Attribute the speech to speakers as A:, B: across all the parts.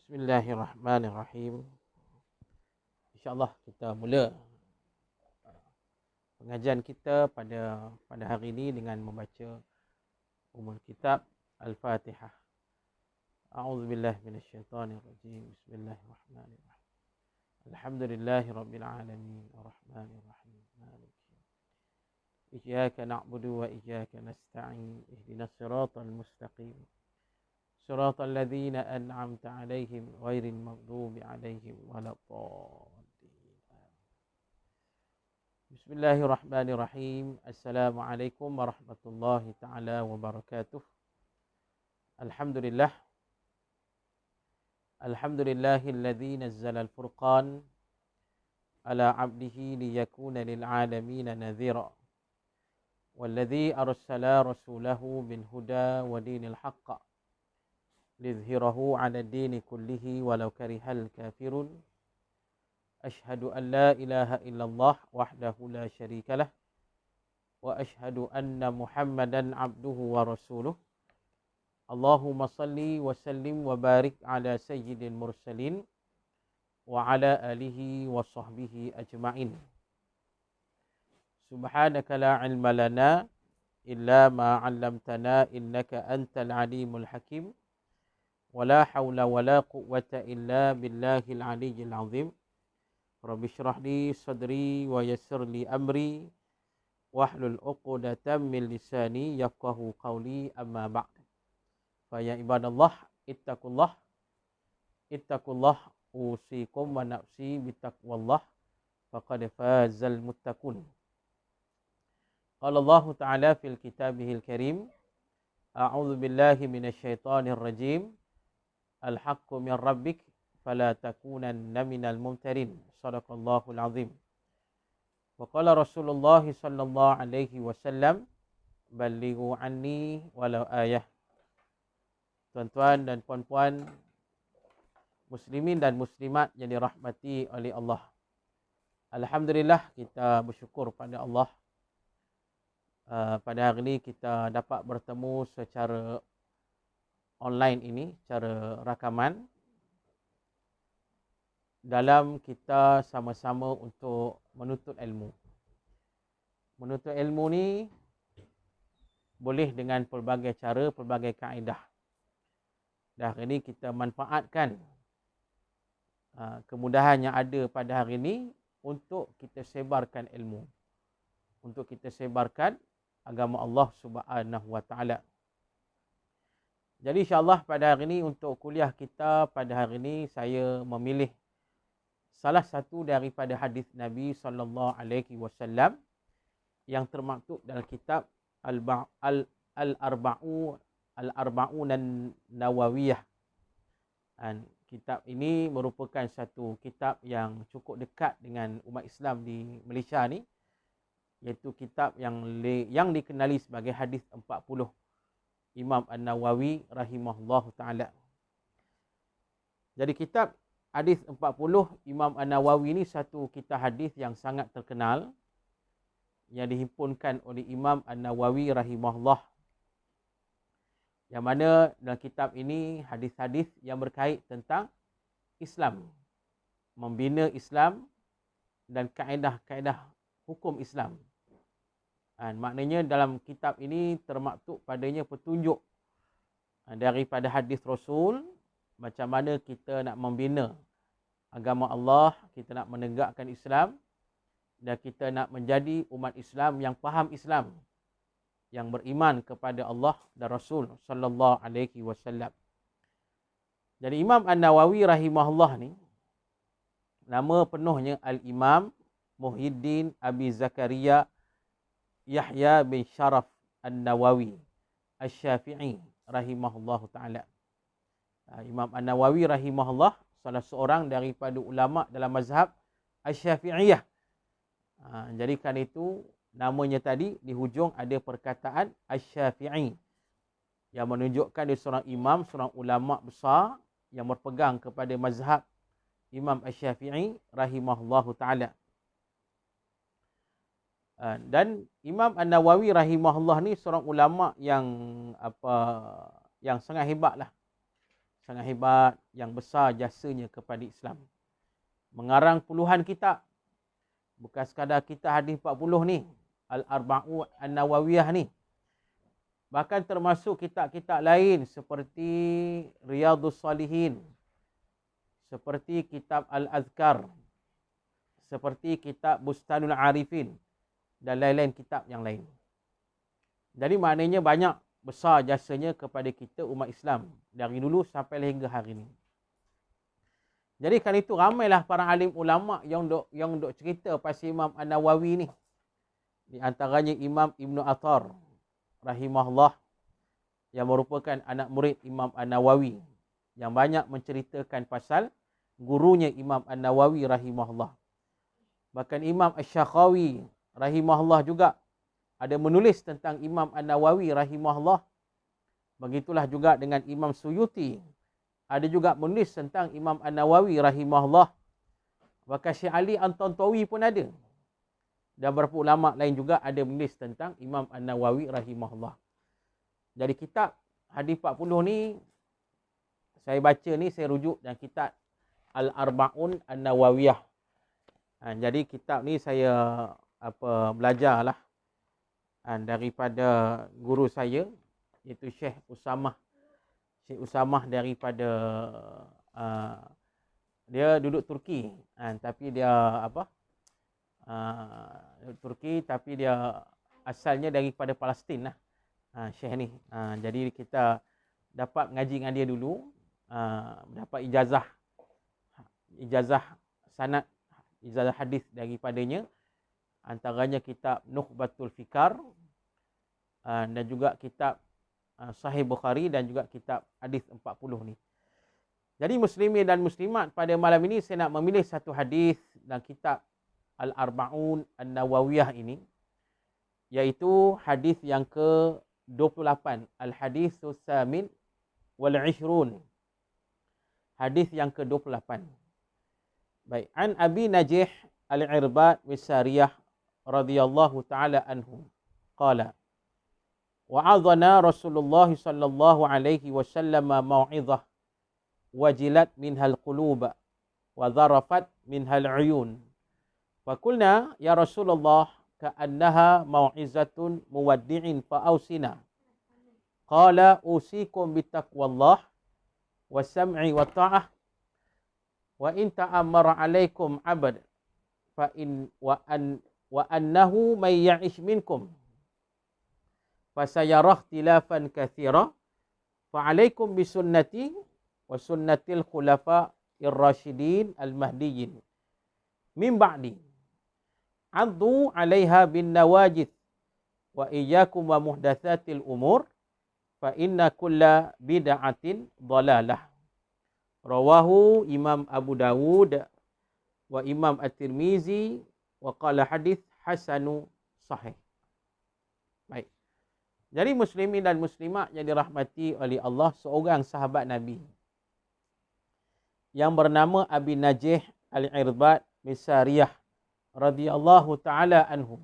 A: Bismillahirrahmanirrahim. InsyaAllah kita mula pengajian kita pada hari ini dengan membaca umul kitab Al-Fatihah. A'udzubillahi minasyaitonirrajim. Bismillahirrahmanirrahim. Alhamdulillahi rabbil alamin arrahmanirrahim maliki. Iyyaka na'budu wa iyyaka nasta'in. Ihdinas siratal mustaqim. Siratal ladzina an'amta 'alaihim ghairil maghdubi 'alaihim waladdallin. Bismillahirrahmanirrahim. Assalamualaikum warahmatullahi taala wabarakatuh. Alhamdulillah. Alhamdulillahilladzi nazzala al-furqan ala 'abdihi liyakuna lil 'alamin nadhira. Walladzi arsala rasulahu bil huda wa dinil haqq lidhhirahu 'ala ad-dini kullihi walau karihal kafirun. Ashhadu an la ilaha illallah wahdahu la syarikalah wa ashhadu anna Muhammadan abduhu wa rasuluh. Allahumma salli wa sallim wa barik ala sayyidil mursalin wa ala alihi wa sahbihi ajma'in. Subhanaka la ilma lana illa ma 'allamtana innaka antal alimul hakim. Wala haula wala quwwata illa billahil aliyyil azim. Rabbi shrah li sadri wa yassir li amri wahlul 'uqdatam min lisani yafqahu qawli amma ba'd. Fa ya ibadallah ittaqullah usikum wa nafsi bittaqwallah faqad fazal muttaqun. Qala Allah Ta'ala fil kitabihil karim. A'udzu billahi minasyaitonir rajim. Al-haqqu min rabbik fala takunanna minal mumtarin. Sadaqallahul azim. Wa qala Rasulullah sallallahu alaihi wasallam, ballighu anni walau ayah. Tuan-tuan dan puan-puan, muslimin dan muslimat yang dirahmati oleh Allah. Alhamdulillah, kita bersyukur pada Allah. Pada hari ini kita dapat bertemu secara online ini, secara rakaman, dalam kita sama-sama untuk menuntut ilmu. Menuntut ilmu ni boleh dengan pelbagai cara, pelbagai kaedah. Dan hari ini kita manfaatkan kemudahan yang ada pada hari ini untuk kita sebarkan ilmu. Untuk kita sebarkan agama Allah Subhanahu wa taala. Jadi insyaAllah pada hari ini untuk kuliah kita pada hari ini saya memilih salah satu daripada hadis Nabi sallallahu alaihi wasallam yang termaktub dalam kitab Al-Arba'un An-Nawawiyah. Dan kitab ini merupakan satu kitab yang cukup dekat dengan umat Islam di Malaysia ni, iaitu kitab yang dikenali sebagai hadis 40 Imam An-Nawawi rahimahullahu ta'ala. Jadi kitab hadis 40 Imam An-Nawawi ini satu kitab hadis yang sangat terkenal yang dihimpunkan oleh Imam An-Nawawi rahimahullah. Yang mana dalam kitab ini hadis-hadis yang berkait tentang Islam, membina Islam dan kaedah-kaedah hukum Islam. Maknanya dalam kitab ini termaktub padanya petunjuk daripada hadis Rasul, macam mana kita nak membina agama Allah, kita nak menegakkan Islam, dan kita nak menjadi umat Islam yang faham Islam, yang beriman kepada Allah dan Rasul sallallahu alaihi wasallam. Jadi Imam An-Nawawi rahimahullah ni, nama penuhnya Al-Imam Muhyiddin Abi Zakaria Yahya bin Sharaf An-Nawawi Asy-Syafi'i rahimahullahu ta'ala. Imam An-Nawawi rahimahullah salah seorang daripada ulama dalam mazhab Asy-Syafi'iyah. Jadi kan itu namanya tadi di hujung ada perkataan Asy-Syafi'i yang menunjukkan dia seorang imam, seorang ulama besar yang berpegang kepada mazhab Imam Asy-Syafi'i rahimahullahu ta'ala. Dan Imam An-Nawawi rahimahullah ni seorang ulama yang sangat hebat lah. sangat hebat, yang besar jasanya kepada Islam. Mengarang puluhan kitab. Bukan sekadar kita hadis 40 ni, Al-Arba'un An-Nawawiyah ni. Bahkan termasuk kitab-kitab lain seperti Riyadhus Salihin, seperti kitab Al-Azkar, seperti kitab Bustanul Arifin dan lain-lain kitab yang lain. Jadi maknanya banyak besar jasanya kepada kita umat Islam dari dulu sampai hingga hari ini. Jadi kan itu ramailah para alim ulama yang dok cerita pasal Imam An-Nawawi ni. Di antaranya Imam Ibn Athar rahimahullah yang merupakan anak murid Imam An-Nawawi yang banyak menceritakan pasal gurunya Imam An-Nawawi rahimahullah. Bahkan Imam Asy-Syakhawi rahimahullah juga ada menulis tentang Imam An-Nawawi rahimahullah. Begitulah juga dengan Imam Suyuti. Ada juga menulis tentang Imam An-Nawawi rahimahullah. Bahkan Syekh Ali An-Tantawi pun ada. Dan beberapa ulama lain juga ada menulis tentang Imam An-Nawawi rahimahullah. Jadi kitab hadis 40 ni saya baca ni, saya rujuk dan kitab Al-Arba'un An-Nawawiyah. Jadi kitab ni saya belajarlah daripada guru saya, iaitu Syekh Usamah daripada dia duduk Turki, tapi dia Turki tapi dia asalnya daripada Palestin lah, Syekh ni. Jadi kita dapat mengaji dengan dia dulu, dapat ijazah sanad, ijazah hadis daripadanya, antaranya kitab Nukhbatul Fikar dan juga kitab Sahih Bukhari dan juga kitab hadis 40 ni. Jadi muslimin dan muslimat, pada malam ini saya nak memilih satu hadis dalam kitab Al-Arba'un An-Nawawiyah ini, iaitu hadis yang ke-28, Al-Haditsus Samin wal 20. Hadis yang ke-28. Baik, an Abi Najih Al-Irbad bin Sariyah radhiyallahu taala anhu qala wa'adhana Rasulullah sallallahu alaihi wasallam mau'izah wajilat minhal qulub wa dharafat minhal uyun. Fakulna ya Rasulullah ka'annaha mau'izatun muwaddi'in fa'ausina. Qala usikum bittaqwallah was-sam'i wa ta'ah wa in ta'ammara 'alaikum 'abd fa in wa annahu may ya'ish minkum fasayara ikhtilafan katsira fa 'alaikum bisunnati wa sunnatil khulafa'ir rasyidin al-mahdiyyin min ba'di addu 'alaiha bin nawajid wa iyyakum wa muhdatsatil umur fa inna kulla bid'atin dhalalah. Rawahu Imam Abu Dawud wa Imam At-Tirmizi wa qala hadis hasanu sahih. Baik. Jadi muslimin dan muslimat yang dirahmati oleh Allah, seorang sahabat Nabi yang bernama Abi Najih Al-Irbad bin Sariyah radhiyallahu taala anhu.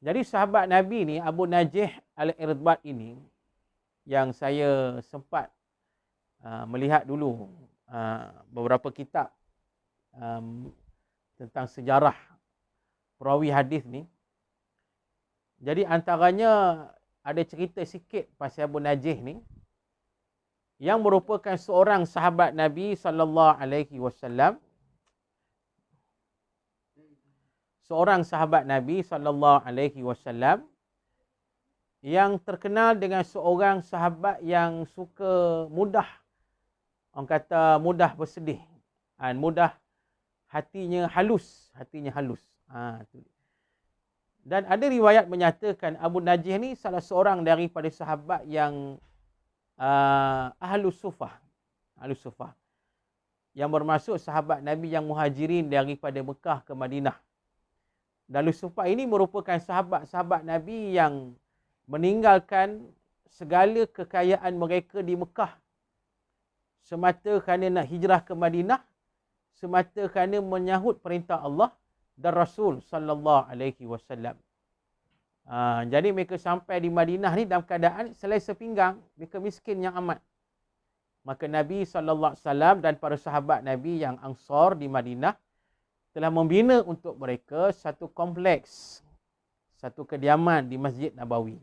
A: Jadi sahabat Nabi ni, Abu Najih Al-Irbad ini, yang saya sempat melihat dulu beberapa kitab tentang sejarah perawi hadis ni. Jadi antaranya ada cerita sikit pasal Abu Najih ni, yang merupakan seorang sahabat Nabi sallallahu alaihi wasallam. Seorang sahabat Nabi sallallahu alaihi wasallam yang terkenal dengan seorang sahabat yang suka mudah, orang kata mudah bersedih, mudah hatinya halus. Dan ada riwayat menyatakan Abu Najih ni salah seorang daripada sahabat yang Ahlus Sufah, yang bermaksud sahabat Nabi yang muhajirin daripada Mekah ke Madinah. Dan Ahlus Sufah ini merupakan sahabat-sahabat Nabi yang meninggalkan segala kekayaan mereka di Mekah semata kerana nak hijrah ke Madinah, semata kerana menyahut perintah Allah dan Rasul sallallahu alaihi wasallam. Jadi mereka sampai di Madinah ni dalam keadaan selai sepinggang, mereka miskin yang amat. Maka Nabi SAW dan para sahabat Nabi yang Ansar di Madinah telah membina untuk mereka satu kompleks, satu kediaman di Masjid Nabawi.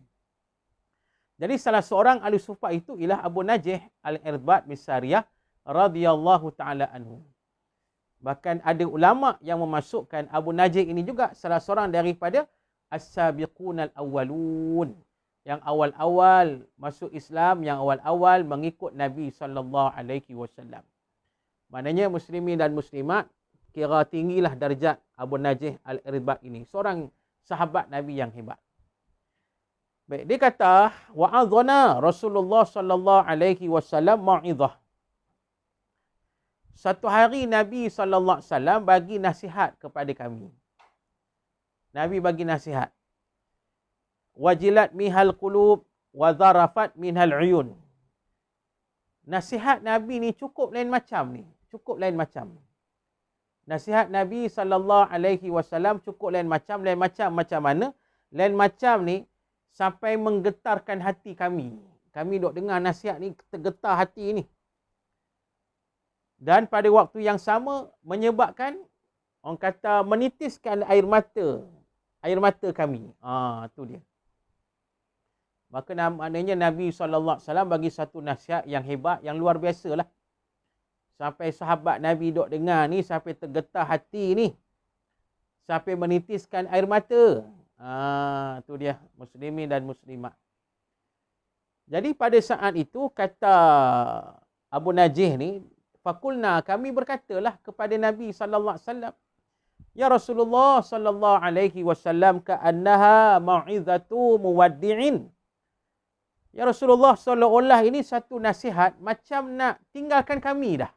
A: Jadi salah seorang ahli sufa itu ialah Abu Najih Al-Irbad bin Sariyah radhiyallahu taala anhu. Bahkan ada ulama yang memasukkan Abu Najih ini juga salah seorang daripada as-sabiqun al-awwalun, yang awal-awal masuk Islam, yang awal-awal mengikut Nabi sallallahu alaihi wasallam. Maknanya muslimin dan muslimat, kira tinggilah darjat Abu Najih Al-Irbad ini, seorang sahabat Nabi yang hebat. Baik, dia kata wa'adhana Rasulullah sallallahu alaihi wasallam mau'izah. Satu hari Nabi sallallahu alaihi wasallam bagi nasihat kepada kami. Nabi bagi nasihat. Wajilat mihal qulub wa zarafat minhal uyun. Nasihat Nabi ni cukup lain macam ni, cukup lain macam. Nasihat Nabi sallallahu alaihi wasallam cukup lain macam macam mana? Lain macam ni sampai menggetarkan hati kami. Kami duk dengar nasihat ni, tergetar hati ni. Dan pada waktu yang sama menyebabkan, orang kata, menitiskan air mata kami. Tu dia. Maka maknanya Nabi SAW bagi satu nasihat yang hebat, yang luar biasa lah. Sampai sahabat Nabi duk dengar ni, sampai tergetar hati ni. Sampai menitiskan air mata. Tu dia, muslimin dan muslimat. Jadi pada saat itu, kata Abu Najih ni, fakulna, kami berkatalah kepada Nabi sallallahu alaihi wasallam, ya Rasulullah sallallahu alaihi wasallam, ka'annaha mau'izatu muwaddi'in. Ya Rasulullah, seolah-olah ini satu nasihat macam nak tinggalkan kami dah.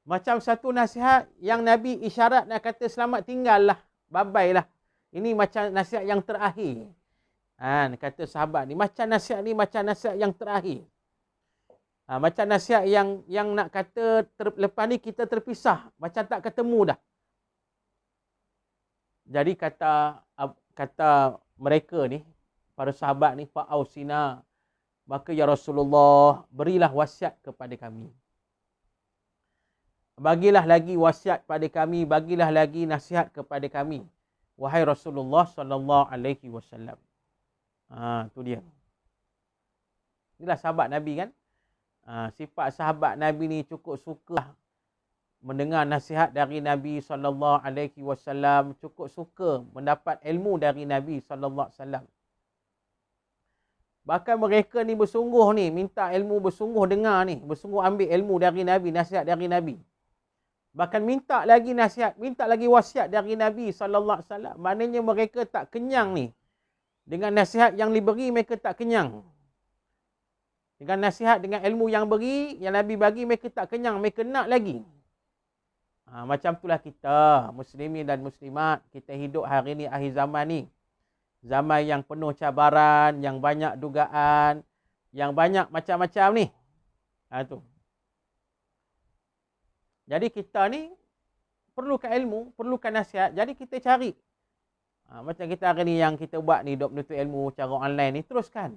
A: Macam satu nasihat yang Nabi isyarat nak kata selamat tinggal lah, bye-bye lah. Ini macam nasihat yang terakhir. Kata sahabat ni, macam nasihat ni macam nasihat yang terakhir. Macam nasihat yang nak kata lepas ni kita terpisah, macam tak ketemu dah. Jadi kata mereka ni, para sahabat ni, fa'ausina, maka ya Rasulullah, berilah wasiat kepada kami. Bagilah lagi wasiat pada kami, bagilah lagi nasihat kepada kami, wahai Rasulullah sallallahu alaihi wasallam. Tu dia. Inilah sahabat Nabi kan. Sifat sahabat Nabi ni cukup suka mendengar nasihat dari Nabi sallallahu alaihi wasallam, cukup suka mendapat ilmu dari Nabi sallallahu alaihi wasallam. Bahkan mereka ni bersungguh ni, minta ilmu, bersungguh dengar ni, bersungguh ambil ilmu dari Nabi, nasihat dari Nabi. Bahkan minta lagi nasihat, minta lagi wasiat dari Nabi sallallahu alaihi wasallam. Maknanya mereka tak kenyang ni. Dengan nasihat yang diberi, mereka tak kenyang. Dengan nasihat, dengan ilmu yang beri, yang Nabi bagi, mereka tak kenyang, mereka nak lagi. Macam itulah kita, muslimin dan muslimat, kita hidup hari ni, akhir zaman ni. Zaman yang penuh cabaran, yang banyak dugaan, yang banyak macam-macam ni. Tu. Jadi kita ni perlukan ilmu, perlukan nasihat. Jadi kita cari. Macam kita hari ni yang kita buat ni, duk menuntut ilmu cara online ni, teruskan.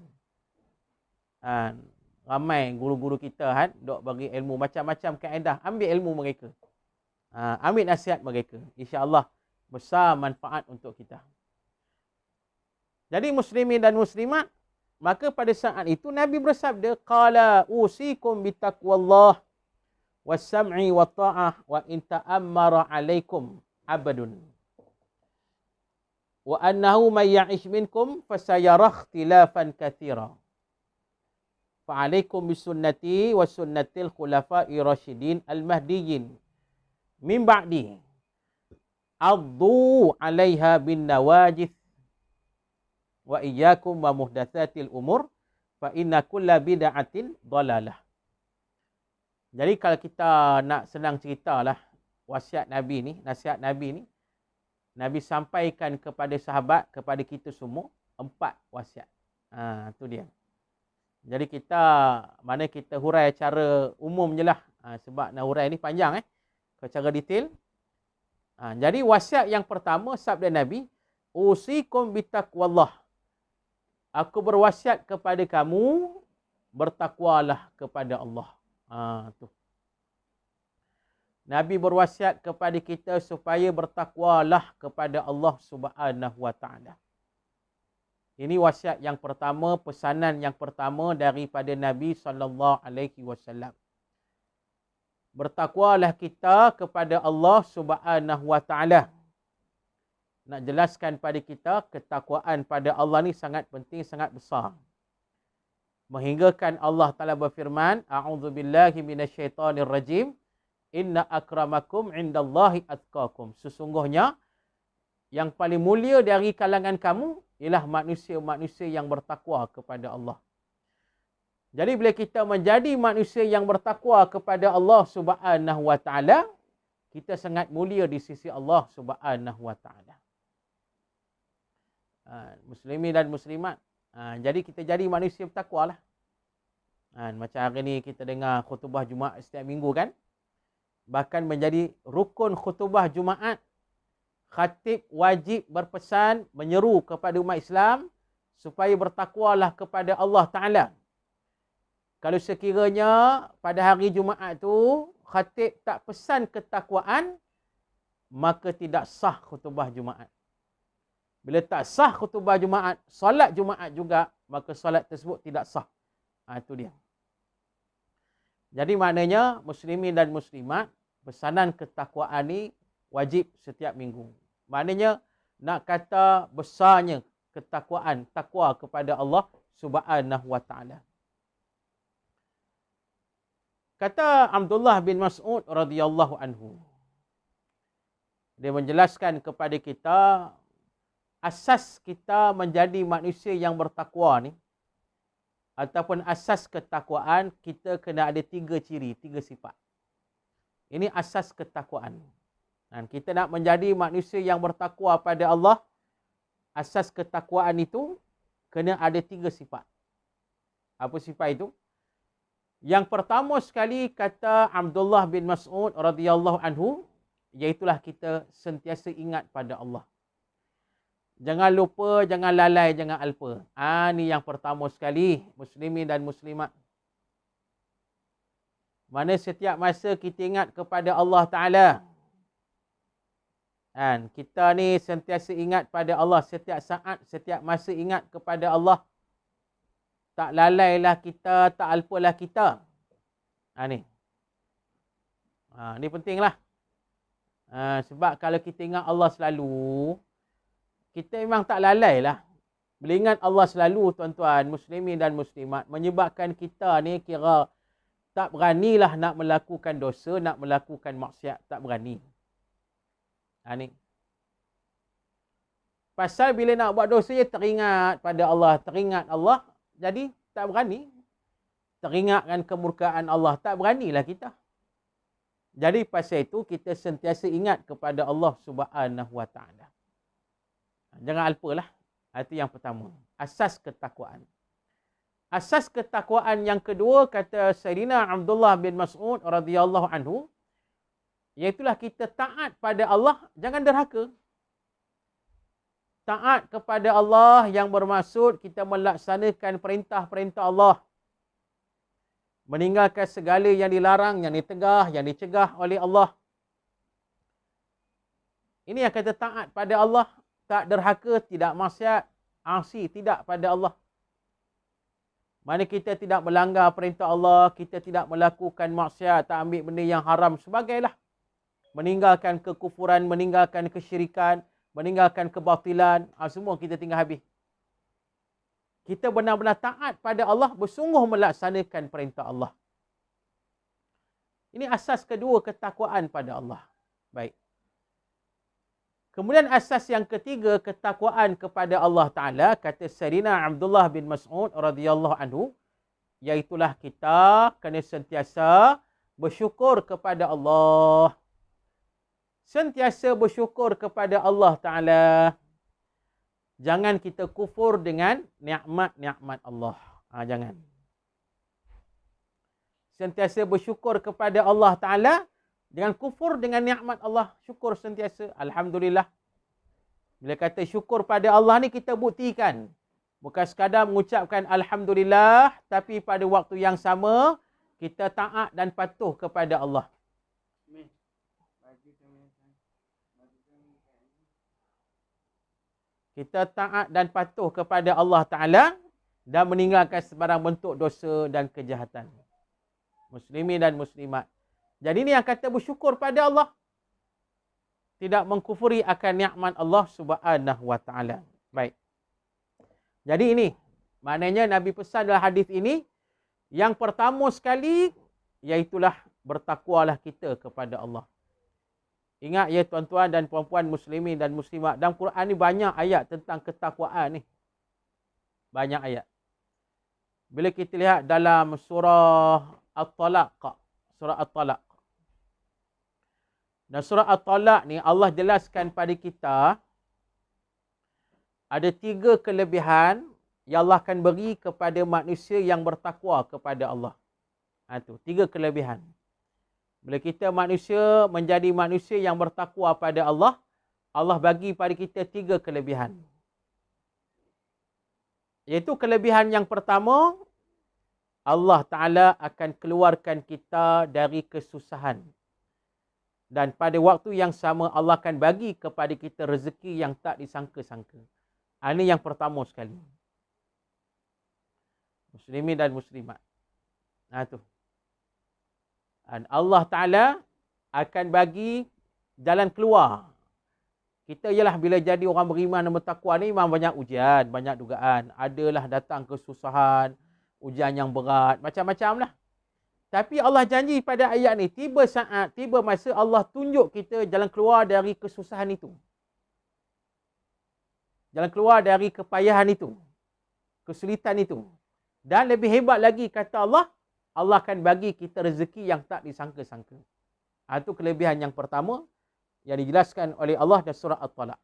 A: Ramai guru-guru kita duk bagi ilmu macam-macam kaedah. Ambil ilmu mereka. Ambil nasihat mereka. InsyaAllah besar manfaat untuk kita. Jadi muslimin dan muslimat, maka pada saat itu Nabi bersabda, qala usikum bitaqwallah was-sam'i wa ta'ah wa in ta'ammara 'alaikum 'abdun wa annahu may ya'ish minkum fasayara ikhtilafan katsira fa 'alaikum bisunnati wa sunnatil khulafa'i rasyidin al-mahdiyyin min ba'di addu 'alaiha bin nawajith wa iyyakum wa muhdatsatil umur fa inna kulla bid'atin dhalalah. Jadi kalau kita nak senang ceritalah wasiat Nabi ni, nasihat Nabi ni, Nabi sampaikan kepada sahabat, kepada kita semua 4 wasiat. Tu dia. Jadi mana kita hurai cara umum je lah. Sebab nak hurai ni panjang secara detail. Jadi wasiat yang pertama sabda Nabi, usikum bitaqwallah. Aku berwasiat kepada kamu bertakwalah kepada Allah. Tu. Nabi berwasiat kepada kita supaya bertakwalah kepada Allah Subhanahu wa taala. Ini wasiat yang pertama, pesanan yang pertama daripada Nabi sallallahu alaihi wasallam. Bertakwalah kita kepada Allah Subhanahu wa taala. Nak jelaskan pada kita, ketakwaan pada Allah ni sangat penting, sangat besar. Menghinggakan Allah Taala berfirman, a'udzubillahi minasyaitonirrajim. Inna akramakum indallahi atqakum. Sesungguhnya yang paling mulia dari kalangan kamu ialah manusia-manusia yang bertakwa kepada Allah. Jadi bila kita menjadi manusia yang bertakwa kepada Allah Subhanahu wa taala, kita sangat mulia di sisi Allah Subhanahu wa taala. Muslimin dan muslimat. Jadi kita jadi manusia bertakwa lah. Macam hari ni kita dengar khutbah Jumaat setiap minggu kan. Bahkan menjadi rukun khutbah Jumaat. Khatib wajib berpesan, menyeru kepada umat Islam supaya bertakwalah kepada Allah Ta'ala. Kalau sekiranya pada hari Jumaat tu khatib tak pesan ketakwaan, maka tidak sah khutbah Jumaat. Bila tak sah khutbah Jumaat, solat Jumaat juga, maka solat tersebut tidak sah. Itu dia. Jadi maknanya muslimin dan muslimat, pesanan ketakwaan ni wajib setiap minggu. Maknanya nak kata besarnya ketakwaan, takwa kepada Allah Subhanahu wa taala. Kata Abdullah bin Mas'ud radhiyallahu anhu. Dia menjelaskan kepada kita asas kita menjadi manusia yang bertakwa ni, ataupun asas ketakwaan, kita kena ada 3 ciri, 3 sifat. Ini asas ketakwaan. Dan kita nak menjadi manusia yang bertakwa pada Allah, asas ketakwaan itu kena ada 3 sifat. Apa sifat itu? Yang pertama sekali kata Abdullah bin Mas'ud radhiyallahu anhu, iaitulah kita sentiasa ingat pada Allah. Jangan lupa, jangan lalai, jangan alpa. Ni yang pertama sekali, muslimin dan muslimat. Mana setiap masa kita ingat kepada Allah Ta'ala. Kita ni sentiasa ingat pada Allah. Setiap saat, setiap masa ingat kepada Allah. Tak lalailah kita, tak alpalah kita. Ni. Ni pentinglah. Sebab kalau kita ingat Allah selalu, kita memang tak lalai lah. Bila ingat Allah selalu, tuan-tuan, muslimin dan muslimat, menyebabkan kita ni kira tak beranilah nak melakukan dosa, nak melakukan maksiat. Tak berani. Ni. Pasal bila nak buat dosa, dia teringat pada Allah, teringat Allah, jadi tak berani. Teringatkan kemurkaan Allah, tak beranilah kita. Jadi pasal itu, kita sentiasa ingat kepada Allah Subhanahu wa taala. Jangan alpalah. Itu yang pertama. Asas ketakwaan. Asas ketakwaan yang kedua, kata Sayyidina Abdullah bin Mas'ud radhiyallahu anhu, iaitulah kita taat pada Allah, jangan derhaka. Taat kepada Allah yang bermaksud kita melaksanakan perintah-perintah Allah. Meninggalkan segala yang dilarang, yang ditegah, yang dicegah oleh Allah. Ini yang kata taat pada Allah. Tak derhaka, tidak maksiat, asi, tidak pada Allah. Mana kita tidak melanggar perintah Allah, kita tidak melakukan maksiat, tak ambil benda yang haram, sebagailah. Meninggalkan kekufuran, meninggalkan kesyirikan, meninggalkan kebatilan, semua kita tinggal habis. Kita benar-benar taat pada Allah, bersungguh melaksanakan perintah Allah. Ini asas kedua, ketakwaan pada Allah. Baik. Kemudian asas yang ketiga, ketakwaan kepada Allah Ta'ala, kata Sayyidina Abdullah bin Mas'ud radhiyallahu anhu, iaitulah kita kena sentiasa bersyukur kepada Allah. Sentiasa bersyukur kepada Allah Ta'ala. Jangan kita kufur dengan nikmat-nikmat Allah. Jangan. Sentiasa bersyukur kepada Allah Ta'ala. Jangan kufur dengan nikmat Allah. Syukur sentiasa. Alhamdulillah. Bila kata syukur pada Allah ni, kita buktikan. Bukan sekadar mengucapkan Alhamdulillah, tapi pada waktu yang sama, kita taat dan patuh kepada Allah. Kita taat dan patuh kepada Allah Ta'ala dan meninggalkan sebarang bentuk dosa dan kejahatan. Muslimin dan muslimat. Jadi ini yang kata bersyukur pada Allah. Tidak mengkufuri akan nikmat Allah Subhanahu wa Ta'ala. Baik. Jadi ini, maknanya Nabi pesan dalam hadis ini, yang pertama sekali, iaitulah bertakwalah kita kepada Allah. Ingat ya tuan-tuan dan puan-puan muslimin dan muslimat, dalam Quran ni banyak ayat tentang ketakwaan ni. Banyak ayat. Bila kita lihat dalam surah At-Talaq, surah At-Talaq. Dan surah At-Talaq ni Allah jelaskan pada kita ada 3 kelebihan yang Allah akan beri kepada manusia yang bertakwa kepada Allah. Itu 3 kelebihan. Bila kita manusia menjadi manusia yang bertakwa pada Allah, Allah bagi pada kita 3 kelebihan. Iaitu kelebihan yang pertama, Allah Ta'ala akan keluarkan kita dari kesusahan. Dan pada waktu yang sama Allah akan bagi kepada kita rezeki yang tak disangka-sangka. Ini yang pertama sekali. Muslimin dan muslimat. Itu. Dan Allah Ta'ala akan bagi jalan keluar. Kita ialah bila jadi orang beriman dan bertakwa ni memang banyak ujian, banyak dugaan. Adalah datang kesusahan, ujian yang berat, macam-macam lah. Tapi Allah janji pada ayat ni, tiba saat, tiba masa Allah tunjuk kita jalan keluar dari kesusahan itu. Jalan keluar dari kepayahan itu. Kesulitan itu. Dan lebih hebat lagi kata Allah, Allah akan bagi kita rezeki yang tak disangka-sangka. Itu kelebihan yang pertama yang dijelaskan oleh Allah dalam surah At-Talaq.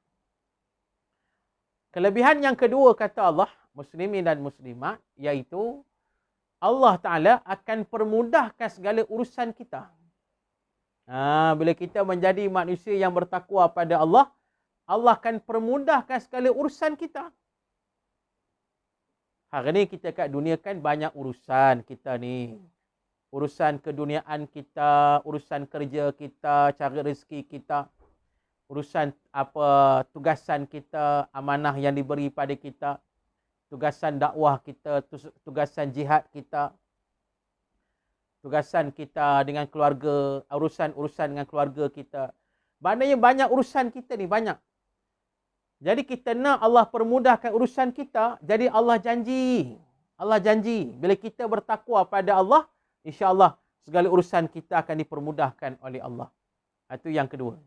A: Kelebihan yang kedua kata Allah, muslimin dan muslimat, iaitu Allah Ta'ala akan permudahkan segala urusan kita. Bila kita menjadi manusia yang bertakwa pada Allah, Allah akan permudahkan segala urusan kita. Hari ni kita kat dunia kan banyak urusan kita ni. Urusan keduniaan kita, urusan kerja kita, cari rezeki kita. Urusan apa tugasan kita, amanah yang diberi pada kita. Tugasan dakwah kita, tugasan jihad kita. Tugasan kita dengan keluarga, urusan-urusan dengan keluarga kita. Maknanya banyak urusan kita ni, banyak. Jadi kita nak Allah permudahkan urusan kita, jadi Allah janji. Allah janji, bila kita bertakwa pada Allah, insya-Allah segala urusan kita akan dipermudahkan oleh Allah. Itu yang kedua.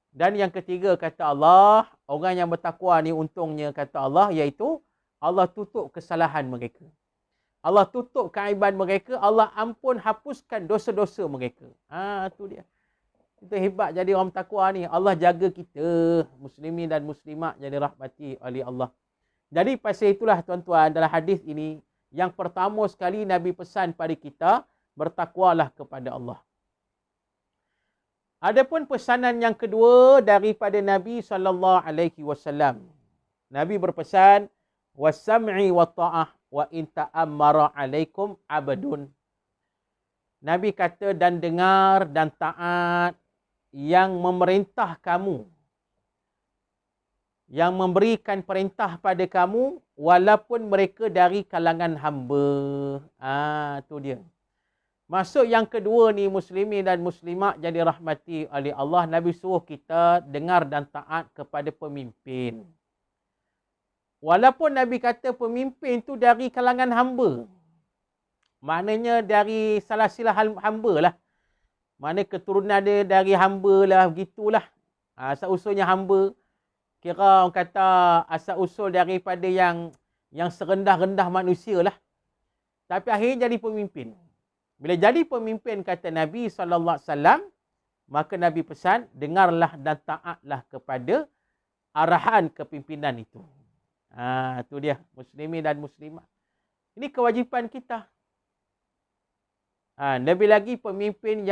A: Dan yang ketiga kata Allah, orang yang bertakwa ni untungnya kata Allah, iaitu Allah tutup kesalahan mereka. Allah tutup keaiban mereka, Allah ampun hapuskan dosa-dosa mereka. Itu dia. Itu hebat jadi orang bertakwa ni. Allah jaga kita, muslimin dan muslimat, jadi rahmati oleh Allah. Jadi pasal itulah tuan-tuan, dalam hadis ini, yang pertama sekali Nabi pesan pada kita, bertakwalah kepada Allah. Adapun pesanan yang kedua daripada Nabi SAW. Nabi berpesan, was-sam'i wa ta'ah wa in ta'ammara alaikum abadun. Nabi kata, dan dengar dan taat yang memerintah kamu, yang memberikan perintah pada kamu, walaupun mereka dari kalangan hamba. Itu dia. Maksud yang kedua ni, muslimin dan muslimat jadi rahmati oleh Allah, Nabi suruh kita dengar dan taat kepada pemimpin. Walaupun Nabi kata pemimpin tu dari kalangan hamba. Maknanya dari salah silah hamba lah. Mana keturunan dia dari hamba lah, begitulah. Asal-usulnya hamba. Kira orang kata asal-usul daripada yang serendah-rendah manusia lah. Tapi akhirnya jadi pemimpin. Bila jadi pemimpin kata Nabi SAW, maka Nabi pesan, dengarlah dan taatlah kepada arahan kepimpinan itu. Itu dia, muslimin dan muslimat. Ini kewajipan kita. Lebih lagi pemimpin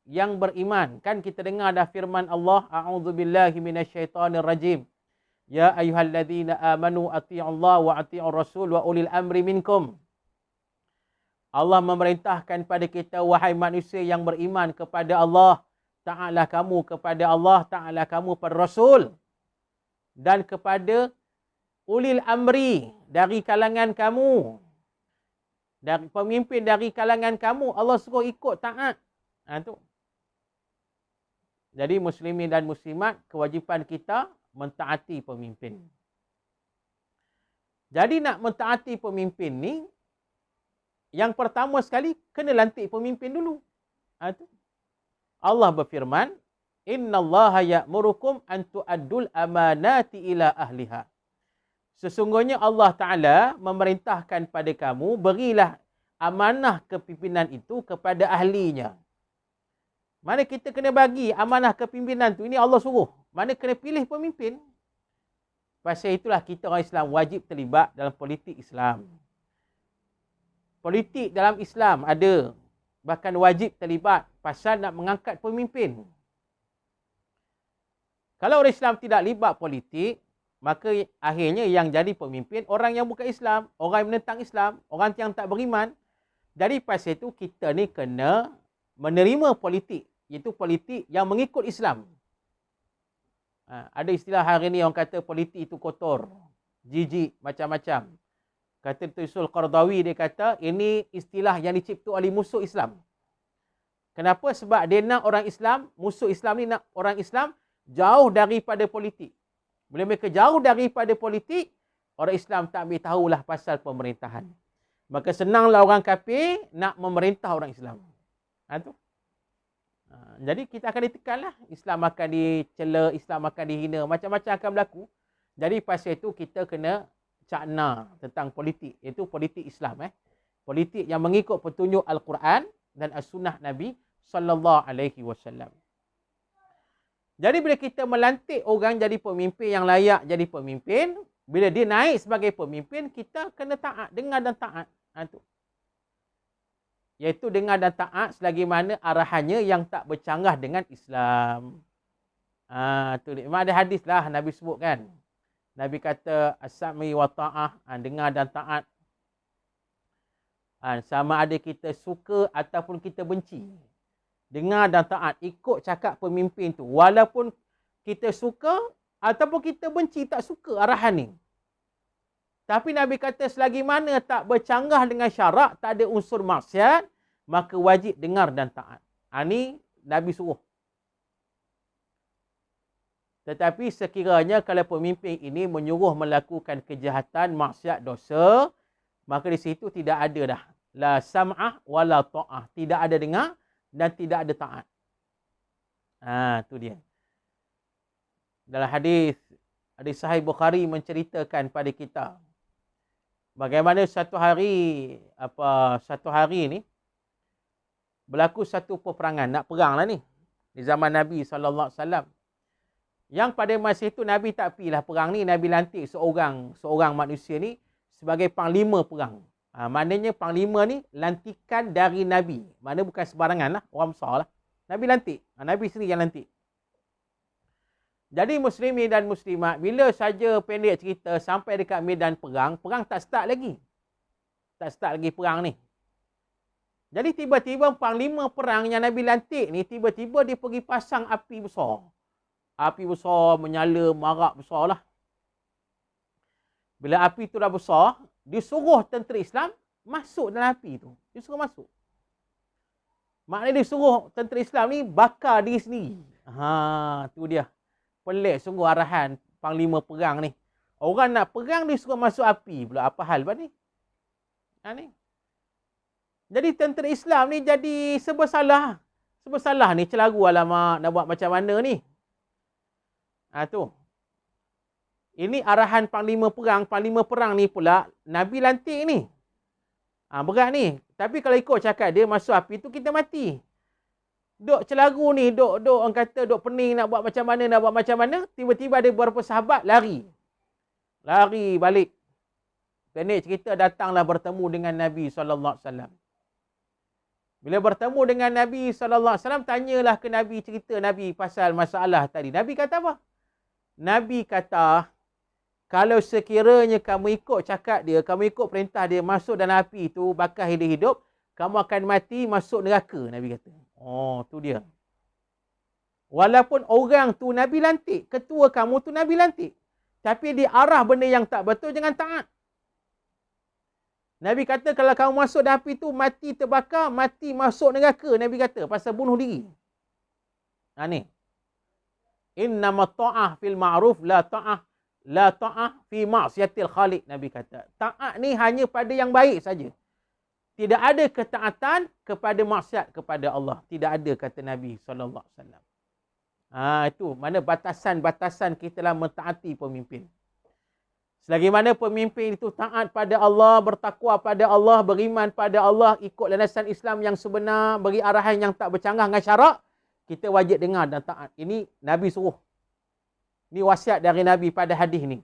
A: yang beriman. Kan kita dengar dah firman Allah, a'udzubillahi minasyaitonirrajim. Ya ayyuhalladzina amanu atti'ullaha wa atti'ur rasul wa ulil amri minkum. Allah memerintahkan pada kita, wahai manusia yang beriman kepada Allah, taatlah kamu kepada Allah, taatlah kamu pada Rasul dan kepada ulil amri dari kalangan kamu. Dari pemimpin dari kalangan kamu, Allah suruh ikut taat. Tu. Jadi muslimin dan muslimat, kewajipan kita mentaati pemimpin. Jadi nak mentaati pemimpin ni, yang pertama sekali, kena lantik pemimpin dulu. Tu. Allah berfirman, innallaha ya'murukum an tu'addul amanati ila ahliha. Sesungguhnya Allah Ta'ala memerintahkan pada kamu, berilah amanah kepimpinan itu kepada ahlinya. Mana kita kena bagi amanah kepimpinan tu, ini Allah suruh. Mana kena pilih pemimpin. Pasal itulah kita orang Islam wajib terlibat dalam politik Islam. Politik dalam Islam ada, bahkan wajib terlibat pasal nak mengangkat pemimpin. Kalau orang Islam tidak libat politik, maka akhirnya yang jadi pemimpin orang yang bukan Islam, orang yang menentang Islam, orang yang tak beriman. Dari pasal itu kita ni kena menerima politik, iaitu politik yang mengikut Islam. Ada istilah hari ni orang kata politik itu kotor, jijik, macam-macam. Kata Tusul Qardawi, dia kata ini istilah yang dicipta oleh musuh Islam. Kenapa? Sebab dia nak orang Islam, musuh Islam ni nak orang Islam jauh daripada politik. Bila mereka jauh daripada politik, orang Islam tak ambil tahulah pasal pemerintahan. Maka senanglah orang kafir nak memerintah orang Islam. Tu. Jadi kita akan ditekanlah. Islam akan dicela, Islam akan dihina, macam-macam akan berlaku. Jadi pasal itu kita kena cakna tentang politik, iaitu politik Islam. Politik yang mengikut petunjuk Al-Quran dan As-Sunnah Nabi sallallahu alaihi wasallam. Jadi bila kita melantik orang jadi pemimpin yang layak jadi pemimpin, bila dia naik sebagai pemimpin, kita kena taat, dengar dan taat. Tu. Iaitu dengar dan taat selagi mana arahannya yang tak bercanggah dengan Islam. Tu memang ada hadis lah Nabi sebut kan. Nabi kata as-sami wa ta'ah, dengar dan taat. Sama ada kita suka ataupun kita benci. Dengar dan taat, ikut cakap pemimpin tu. Walaupun kita suka ataupun kita benci, tak suka arahan ni. Tapi Nabi kata selagi mana tak bercanggah dengan syarak, tak ada unsur maksiat, maka wajib dengar dan taat. Ni Nabi suruh. Tetapi sekiranya kalau pemimpin ini menyuruh melakukan kejahatan, maksiat, dosa, maka di situ tidak ada dah. La sam'ah wa la ta'ah. Tidak ada dengar dan tidak ada taat. Tu dia. Dalam hadis Sahih Bukhari menceritakan pada kita bagaimana satu hari ni berlaku satu peperangan, nak perang lah ni di zaman Nabi sallallahu alaihi wasallam. Yang pada masa itu Nabi tak pergilah perang ni, Nabi lantik seorang manusia ni sebagai panglima perang. Maknanya panglima ni lantikan dari Nabi. Maknanya bukan sebarangan lah, orang besar lah. Nabi lantik. Nabi sendiri yang lantik. Jadi muslimin dan muslimat, bila saja pendek cerita sampai dekat medan perang, perang tak start lagi. Tak start lagi perang ni. Jadi tiba-tiba panglima perang yang Nabi lantik ni, tiba-tiba dia pergi pasang api besar. Api besar, menyala, marak besar lah. Bila api tu dah besar, dia suruh tentera Islam masuk dalam api tu. Dia suruh masuk. Maknanya dia suruh tentera Islam ni bakar diri sendiri. Tu dia. Pelik sungguh arahan panglima perang ni. Orang nak perang dia suruh masuk api pula. Apa hal ni? Ni. Jadi tentera Islam ni jadi serba salah. Serba salah ni, celaru alamak nak buat macam mana ni. Tu. Ini arahan panglima perang ni pula Nabi lantik ni. Berat ni. Tapi kalau ikut cakap dia masuk api tu kita mati. Duk celaru ni, duk orang kata duk pening nak buat macam mana, tiba-tiba ada beberapa sahabat lari. Lari balik. Pendek cerita, datanglah bertemu dengan Nabi sallallahu alaihi wasallam. Bila bertemu dengan Nabi sallallahu alaihi wasallam, tanyalah ke Nabi, cerita Nabi pasal masalah tadi. Nabi kata apa? Nabi kata, Kalau sekiranya kamu ikut cakap dia, kamu ikut perintah dia, masuk dalam api tu, bakar hidup-hidup, kamu akan mati, masuk neraka, Nabi kata. Oh, tu dia. Walaupun orang tu Nabi lantik, ketua kamu tu Nabi lantik, tapi dia arah benda yang tak betul, jangan taat. Nabi kata kalau kamu masuk dalam api tu, mati terbakar, mati masuk neraka, Nabi kata, pasal bunuh diri. Ha ni. Innama ta'ah fil ma'ruf la ta'ah fi ma'siyatil khaliq, Nabi kata. Taat ni hanya pada yang baik saja. Tidak ada ketaatan kepada maksiat kepada Allah. Tidak ada, kata Nabi sallallahu alaihi wasallam. Itu mana batasan-batasan kita lah mentaati pemimpin. Selagi mana pemimpin itu taat pada Allah, bertakwa pada Allah, beriman pada Allah, ikut landasan Islam yang sebenar, beri arahan yang tak bercanggah dengan syarak, kita wajib dengar dan taat. Ini Nabi suruh. Ini wasiat dari Nabi pada hadis ni.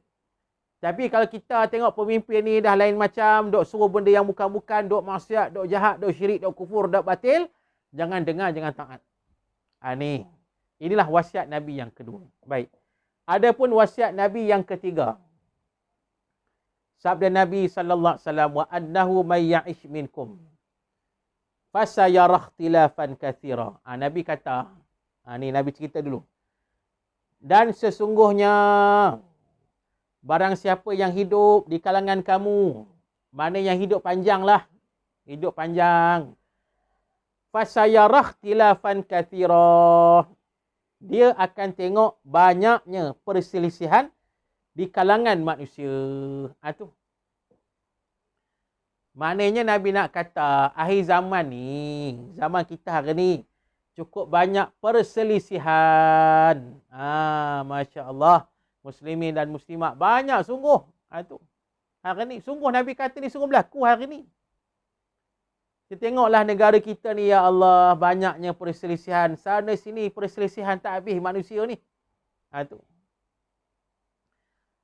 A: Tapi kalau kita tengok pemimpin ni dah lain macam, dok suruh benda yang bukan-bukan, dok maksiat, dok jahat, dok syirik, dok kufur, dok batil, jangan dengar, jangan taat. Ni. Inilah wasiat Nabi yang kedua. Baik. Adapun wasiat Nabi yang ketiga. Sabda Nabi sallallahu alaihi wasallam, wa annahu may ya'ish minkum fasayara ikhtilafan katsira. Nabi kata, ni Nabi cerita dulu. Dan sesungguhnya barang siapa yang hidup di kalangan kamu, mana yang hidup panjang lah, hidup panjang, fasayara ikhtilafan katsira, dia akan tengok banyaknya perselisihan di kalangan manusia. Tu. Maknanya Nabi nak kata, akhir zaman ni, zaman kita hari ni, cukup banyak perselisihan. Masya Allah. Muslimin dan muslimat banyak sungguh. Tu. Hari ni, sungguh Nabi kata ni sungguh berlaku hari ni. Kita tengoklah negara kita ni, ya Allah, banyaknya perselisihan. Sana sini perselisihan tak habis manusia ni. Tu.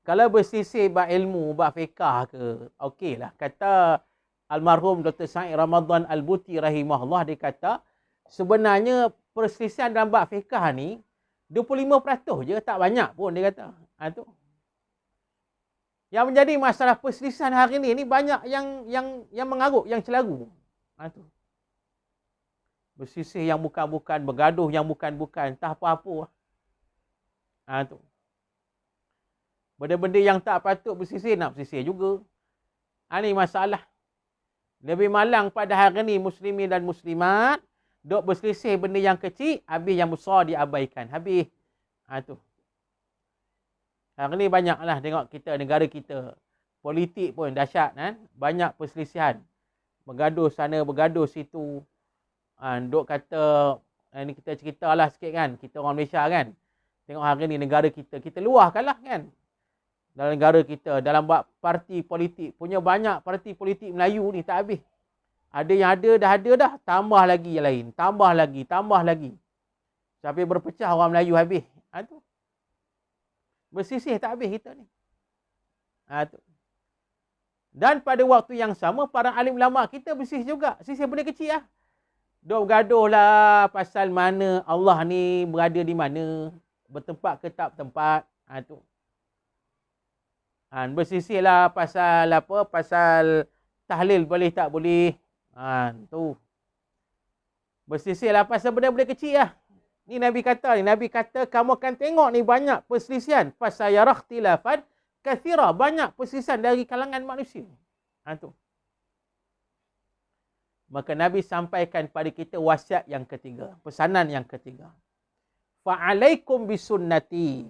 A: Kalau berselisih bab ilmu, bab fiqah ke, okeylah. Kata almarhum Dr. Said Ramadan Al-Buti rahimahullah, dia kata, sebenarnya perselisihan dalam bab fiqah ni, 25% je, tak banyak pun dia kata. Tu. Yang menjadi masalah perselisihan hari ni banyak yang mengarut, yang celaru. Tu. Berselisih yang bukan-bukan, bergaduh yang bukan-bukan, tak apa-apa. Tu. Benda-benda yang tak patut bersisir, nak bersisir juga. Ini masalah. Lebih malang pada hari ni muslimin dan muslimat, dok berselisih benda yang kecil, habis yang besar diabaikan. Habis. Tu. Hari ni banyaklah tengok kita, negara kita. Politik pun dahsyat kan. Banyak perselisihan. Bergaduh sana, bergaduh situ. Dok kata, ini kita ceritalah sikit kan. Kita orang Malaysia kan. Tengok hari ni negara kita. Kita luahkanlah kan. Dalam negara kita, dalam bab parti politik, punya banyak parti politik Melayu ni tak habis. Ada yang ada dah, tambah lagi yang lain, tambah lagi. Sampai berpecah orang Melayu habis. Tu. Bersisih tak habis kita ni. Tu. Dan pada waktu yang sama, para alim ulama kita bersisih juga. Sisih benda kecil lah. Dok bergaduh lah pasal mana Allah ni berada di mana. Bertempat ke tak bertempat. Tu. Bersisih lah pasal apa? Pasal tahlil boleh tak boleh. Tu. Bersisih lah pasal benda-benda kecil lah. Ni Nabi kata kamu akan tengok ni banyak perselisihan. Fasayara ikhtilafan katsira, banyak perselisihan dari kalangan manusia. Tu. Maka Nabi sampaikan pada kita wasiat yang ketiga, pesanan yang ketiga. Fa'alaikum bisunnati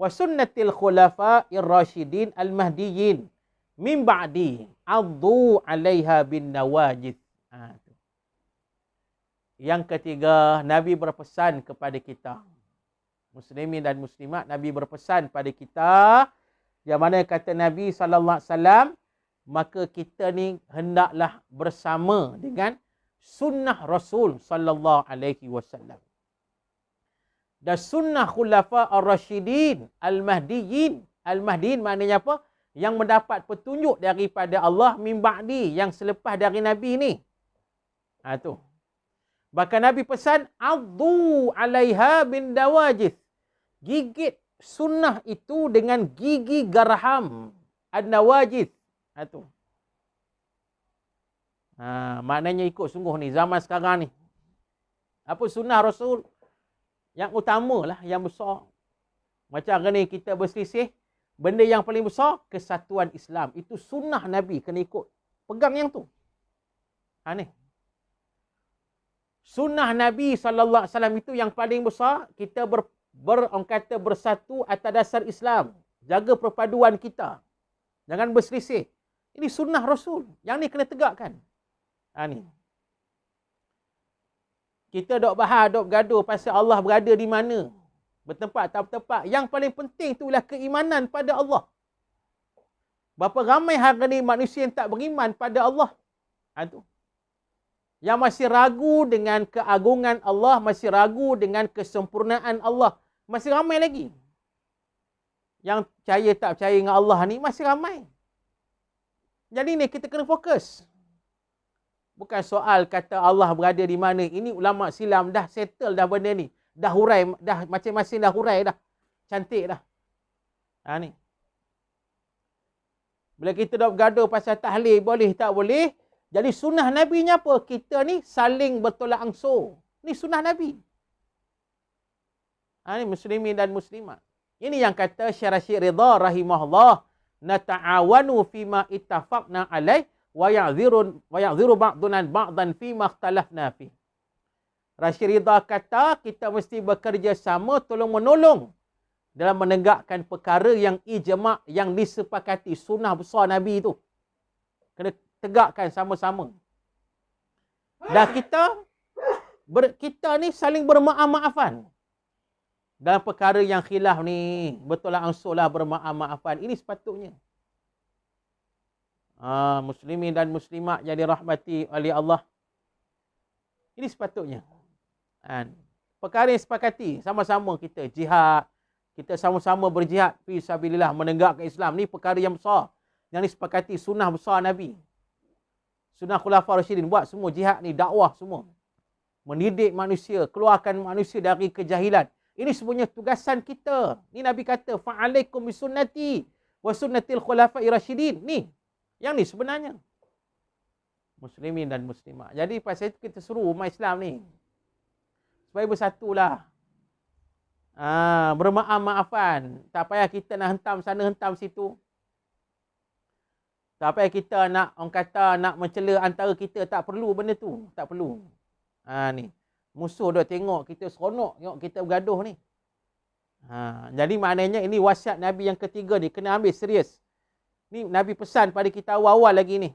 A: wa sunnatil khulafa'ir rasyidin al-mahdiyyin min ba'di addu 'alaiha bin nawajid. Yang ketiga, Nabi berpesan kepada kita. Muslimin dan muslimat, Nabi berpesan pada kita, yang mana kata Nabi sallallahu alaihi wasallam, maka kita ni hendaklah bersama dengan sunnah Rasul sallallahu alaihi wasallam. Dan sunnah khulafa ar-rasyidin al-mahdiyyin. Al-mahdiyyin maknanya apa? Yang mendapat petunjuk daripada Allah min ba'di, yang selepas dari Nabi ni. Tu. Bahkan Nabi pesan, addu 'alaiha bin dawajis. Gigit sunnah itu dengan gigi garham. An-nawajid. Itu. Maknanya ikut sungguh ni, zaman sekarang ni. Apa sunnah Rasul? Yang utama lah, yang besar. Macam hari ni kita berselisih, benda yang paling besar, kesatuan Islam. Itu sunnah Nabi, kena ikut. Pegang yang tu. Ni. Sunnah Nabi SAW itu yang paling besar, kita orang kata bersatu atas dasar Islam. Jaga perpaduan kita. Jangan berselisih. Ini sunnah Rasul. Yang ni kena tegakkan. Ni. Kita dok bahas, dok bergaduh pasal Allah berada di mana. Bertempat tak bertempat. Yang paling penting itulah keimanan pada Allah. Berapa ramai hari ni manusia yang tak beriman pada Allah. Itu. Yang masih ragu dengan keagungan Allah, masih ragu dengan kesempurnaan Allah. Masih ramai lagi. Yang percaya tak percaya dengan Allah ni masih ramai. Jadi ni kita kena fokus. Bukan soal kata Allah berada di mana. Ini ulama silam dah settle dah benda ni. Dah hurai, dah masing-masing dah hurai dah. Cantik dah. Ni. Bila kita dah bergaduh pasal tahlil, boleh tak boleh. Jadi sunnah Nabi ni apa? Kita ni saling bertolak ansur. Ni sunnah Nabi. Ni muslimin dan muslimat. Ini yang kata Syekh Rashid Ridha rahimahullah. Nata'awanu fima ittafaqna alaih wa ya'ziru ba'duna ba'dan fima ikhtalafna fi. Rashid Ridha kata kita mesti bekerja sama tolong-menolong dalam menegakkan perkara yang ijma', yang disepakati, sunnah besar Nabi tu. Kena tegakkan sama-sama. Dan kita ni saling bermaaf-maafan. Dalam perkara yang khilaf ni, bertolak ansur lah, bermaaf-maafan. Ini sepatutnya. Muslimin dan muslimat yang dirahmati oleh Allah. Ini sepatutnya. Perkara yang sepakati, sama-sama kita jihad. Kita sama-sama berjihad fi sabilillah, menegakkan Islam. Ni perkara yang besar. Yang disepakati sunnah besar Nabi. Sunnah Khulafaur Rasyidin, buat semua jihad ni, dakwah semua. Mendidik manusia, keluarkan manusia dari kejahilan. Ini sebenarnya tugasan kita. Ni Nabi kata, fa'alaikum bisunnati wa sunnatil khulafai rasyidin. Ni, yang ni sebenarnya. Muslimin dan muslimat. Jadi pasal itu kita suruh umat Islam ni, supaya bersatulah. Bermaaf-maafan. Tak payah kita nak hentam sana, hentam situ. Tak payah kita nak, orang kata, nak mencela antara kita. Tak perlu benda tu. Tak perlu. Ni. Musuh dah tengok kita seronok. Tengok kita bergaduh ni. Jadi maknanya ini wasiat Nabi yang ketiga ni. Kena ambil serius. Ni Nabi pesan pada kita awal-awal lagi ni.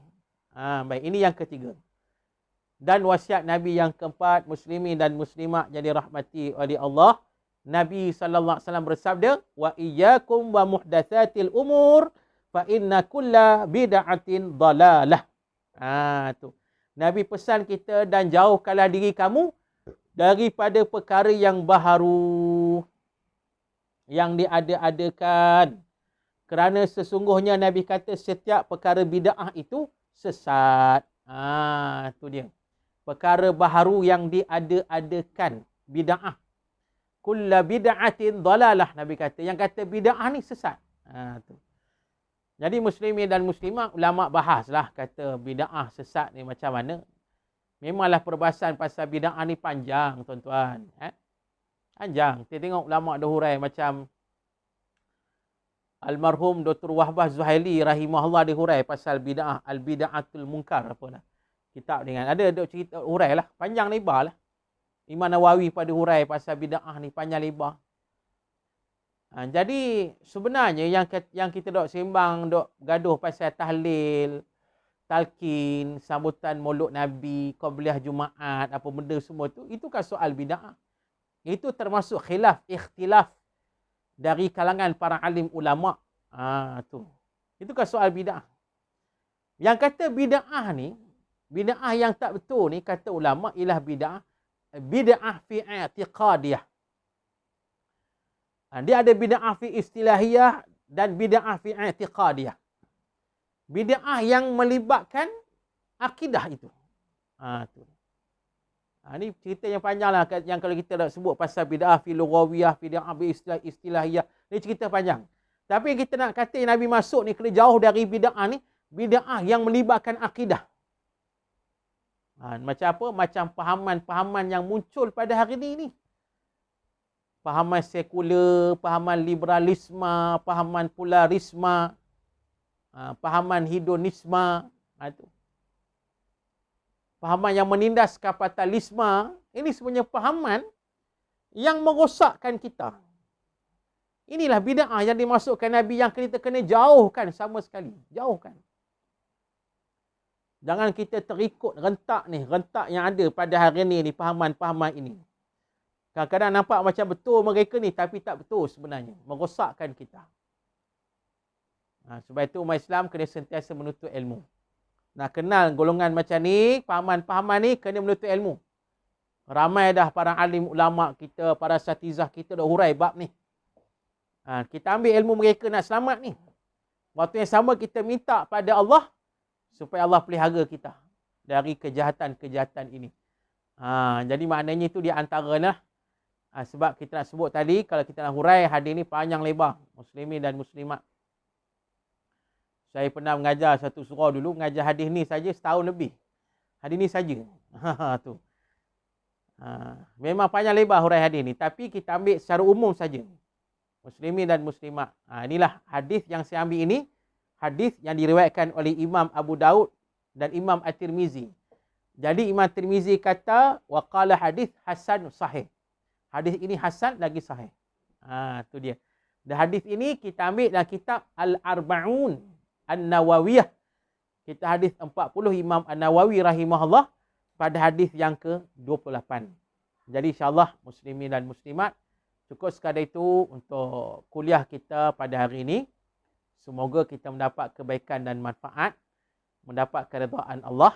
A: Baik, ini yang ketiga. Dan wasiat Nabi yang keempat, muslimin dan muslimat jadi rahmati oleh Allah. Nabi SAW bersabda, wa iyyakum wa muhdatsatil umur fa inna kulla bid'atin dalalah. Tu. Nabi pesan kita, dan jauhkanlah diri kamu daripada perkara yang baharu, yang diada-adakan. Kerana sesungguhnya Nabi kata setiap perkara bid'ah itu sesat. Tu dia. Perkara baharu yang diada-adakan, bid'ah. Kulla bid'atin dalalah, Nabi kata. Yang kata bid'ah ni sesat. Tu. Jadi muslimin dan muslimat, ulama bahaslah kata bid'ah sesat ni macam mana. Memanglah perbahasan pasal bid'ah ni panjang, tuan-tuan. Panjang. Kita tengok ulama dah hurai macam almarhum Dr. Wahbah Zuhaili rahimahullah dia hurai pasal bid'ah, al-bid'atul munkar apa lah. Kitab dengan ada cerita hurai lah, panjang lebar lah. Imam Nawawi pada hurai pasal bid'ah ni panjang lebar. Jadi sebenarnya yang kita dok sembang, dok gaduh pasal tahlil, talqin, sambutan Maulud Nabi, qabliyah Jumaat, apa benda semua tu, itu kan soal bid'ah. Itu termasuk khilaf, ikhtilaf dari kalangan para alim ulama. Tu. Itu kan soal bid'ah. Yang kata bid'ah ni, bid'ah yang tak betul ni, kata ulama, ialah bid'ah fi i'tiqadiyah. Dia ada bid'ah fi istilahiyah dan bid'ah fi i'tiqadiyah. Bid'ah yang melibatkan akidah itu. Tu. Ni cerita yang panjang lah, yang kalau kita nak sebut pasal bid'ah filugawiyah, bid'ah istilahiyah, ni cerita panjang. Tapi yang kita nak kata yang Nabi masuk ni kena jauh dari bid'ah ni, bid'ah yang melibatkan akidah. Macam apa? Macam pahaman-pahaman yang muncul pada hari ni. Pahaman sekular, pahaman liberalisme, pahaman polarisme, pahaman hedonisme, itu. Pahaman yang menindas kapitalisme, ini sebenarnya pahaman yang merosakkan kita. Inilah bid'ah yang dimasukkan Nabi yang kita kena jauhkan sama sekali. Jauhkan. Jangan kita terikut rentak yang ada pada hari ni pahaman-pahaman ini. Kadang-kadang nampak macam betul mereka ni, tapi tak betul sebenarnya. Merosakkan kita. Sebab itu umat Islam kena sentiasa menuntut ilmu. Nak kenal golongan macam ni, pahaman-pahaman ni, kena menuntut ilmu. Ramai dah para alim ulama kita, para satizah kita dah hurai bab ni. Kita ambil ilmu mereka nak selamat ni. Waktu yang sama kita minta pada Allah supaya Allah pelihara kita dari kejahatan-kejahatan ini. Jadi maknanya itu di antaralah sebab kita nak sebut tadi, kalau kita nak hurai hadis ni panjang lebar, muslimin dan muslimat. Saya pernah mengajar satu surah dulu, mengajar hadis ni saja setahun lebih. Hadis ni saja. Tu. Memang panjang lebar hurai hadis ni, tapi kita ambil secara umum saja. Muslimin dan muslimat. Inilah hadis yang saya ambil ini, hadis yang diriwayatkan oleh Imam Abu Daud dan Imam At-Tirmizi. Jadi Imam Tirmizi kata waqala hadis hasan sahih. Hadis ini hasan lagi sahih. Tu dia. Dan hadis ini kita ambil dalam kitab Al-Arba'un An-Nawawiyah. Kita hadis 40 Imam An-Nawawi rahimahullah pada hadis yang ke-28. Jadi insya-Allah muslimin dan muslimat, cukup sekadar itu untuk kuliah kita pada hari ini. Semoga kita mendapat kebaikan dan manfaat, mendapat keredaan Allah.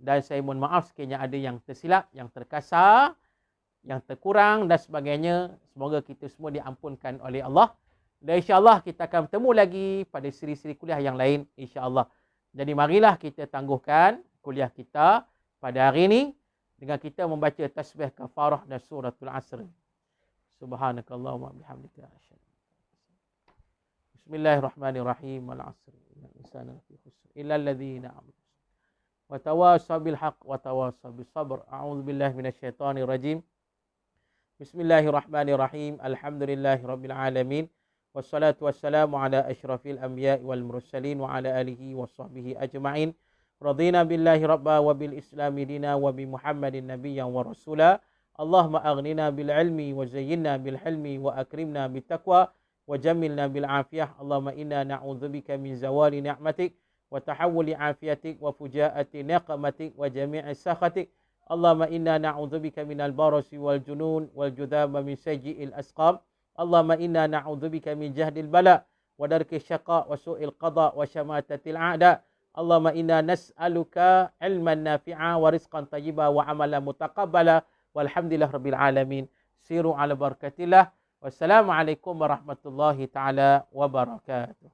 A: Dan saya mohon maaf sekiranya ada yang tersilap, yang terkasar, yang terkurang dan sebagainya. Semoga kita semua diampunkan oleh Allah. Dan insya-Allah kita akan bertemu lagi pada siri-siri kuliah yang lain insya-Allah. Jadi marilah kita tangguhkan kuliah kita pada hari ini dengan kita membaca tasbih kafarah dan suratul Asr. Subhanakallahumma bihamdika asyhadu. Bismillahirrahmanirrahim. Wal 'asr. Innal insana lafi khusr illa alladhina amanu wa tawassaw bil haqq wa tawassaw bis sabr. A'udzu billahi minasyaitonir rajim. Bismillahirrahmanirrahim. Alhamdulillahirabbil alamin. Wassalatu wassalamu ala asyrafil anbiya'i wal mursalin wa ala alihi washabbihi ajma'in. Radina billahi rabba wa bil islami dina wa bi Muhammadin nabiyyan wa rasula. Allahumma aghnina bil ilmi wa zayyinna bil hilmi wa akrimna bit taqwa wa jammilna bil afiyah. Allahumma inna na'udzubika min zawali ni'matik wa tahawuli afiyatik wa fujaati niqmatik wa jami'i sakhatik. Allahumma inna na'udzubika minal barasi wal junun wal judhama min sayyi'il asqam. Allahumma inna na'udzubika min jahdil bala wa darki syaqa wa su'il qada wa syamatatil a'da. Allahumma inna nas'aluka ilman nafi'a wa rizqan tayyiba wa amalan mutaqabbala. Walhamdulillah rabbil alamin. Siru ala barakatillah. Wassalamualaikum warahmatullahi ta'ala wabarakatuh.